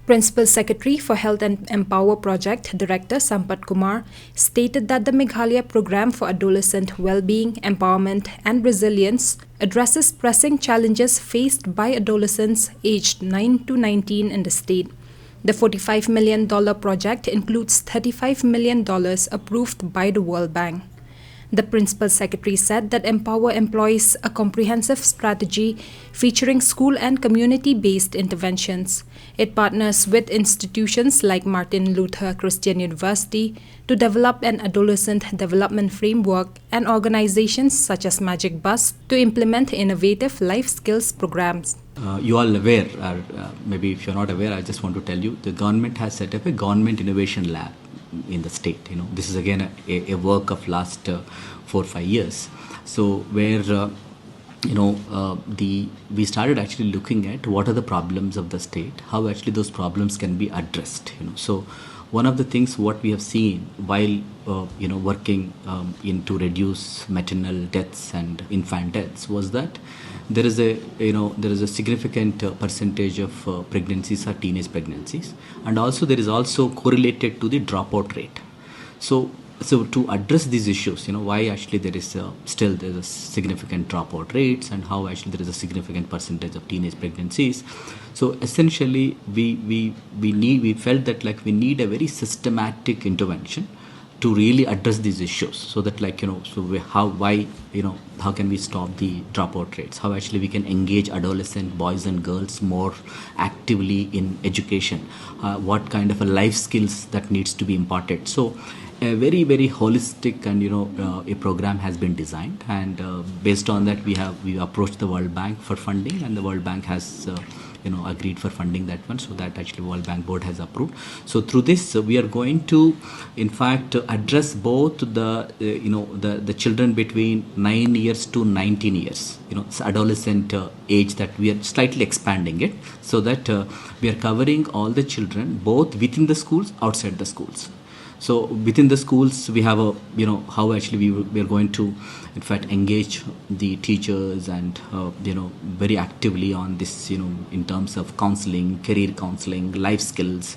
Principal Secretary for Health and MPOWER Project Director Sampat Kumar stated that the Meghalaya Program for Adolescent Wellbeing, Empowerment and Resilience addresses pressing challenges faced by adolescents aged 9 to 19 in the state. The $45 million project includes $35 million approved by the World Bank. The Principal Secretary said that MPOWER employs a comprehensive strategy featuring school and community-based interventions. It partners with institutions like Martin Luther Christian University to develop an adolescent development framework and organizations such as Magic Bus to implement innovative life skills programs. You all aware, or maybe if you're not aware, I just want to tell you, the government has set up a government innovation lab in the state. This is again a work of last 4 or 5 years. So where we started actually looking at what are the problems of the state, how actually those problems can be addressed. So one of the things what we have seen while working to reduce maternal deaths and infant deaths was that there is a significant percentage of pregnancies are teenage pregnancies, and also there is also correlated to the dropout rate. So to address these issues, why actually there is still a significant dropout rates, and how actually there is a significant percentage of teenage pregnancies. So essentially we felt that we need a very systematic intervention to really address these issues, so that how can we stop the dropout rates, how actually we can engage adolescent boys and girls more actively in education, what kind of a life skills that needs to be imparted. So a very, very holistic and a program has been designed, and based on that we approached the World Bank for funding, and the World Bank has agreed for funding that one, so that actually World Bank board has approved. So through this we are going to in fact address both the children between 9 years to 19 years, it's adolescent age, that we are slightly expanding it, so that we are covering all the children both within the schools, outside the schools. So within the schools we have how actually we are going to in fact engage the teachers and very actively on this in terms of counseling, career counseling, life skills.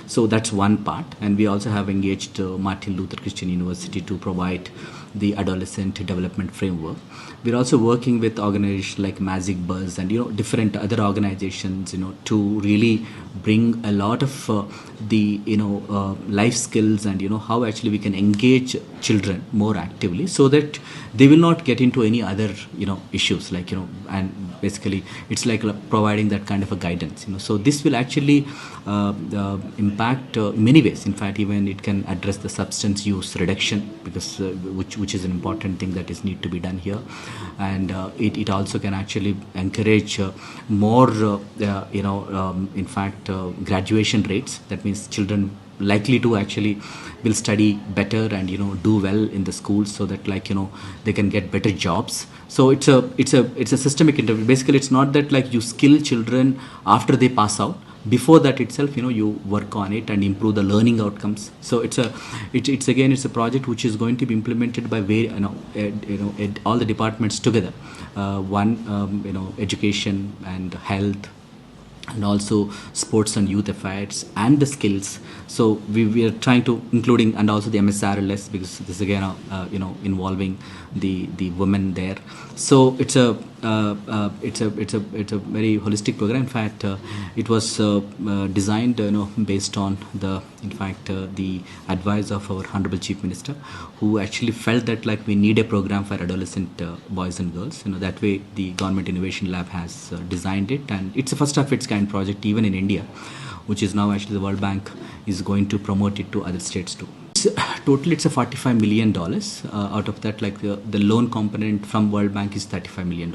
So that's one part, and we also have engaged Martin Luther Christian University to provide the adolescent development framework. We're also working with organizations like Magic Bus and different other organizations to really bring a lot of the life skills and how actually we can engage children more actively, so that they will not get into any other issues and basically it's like providing that kind of a guidance. So this will actually impact many ways. In fact, even it can address the substance use reduction, because which is an important thing that is need to be done here, and it also can actually encourage more in fact graduation rates. That means children likely to actually will study better and do well in the schools, so that they can get better jobs. So it's a systemic intervention. Basically it's not that you skill children after they pass out. Before that itself you work on it and improve the learning outcomes. So it's a project which is going to be implemented by all the departments together, education and health, and also sports and youth affairs and the skills. So we are trying to including, and also the MSRLS, because this again involving the women there. So it's a very holistic program. In fact, it was designed based on the advice of our Honorable Chief Minister, who actually felt that we need a program for adolescent boys and girls. That way the Government Innovation Lab has designed it, and it's a first of its kind project even in India, which is now actually the World Bank is going to promote it to other states too. Totally it's a $45 million. Out of that the loan component from World Bank is $35 million.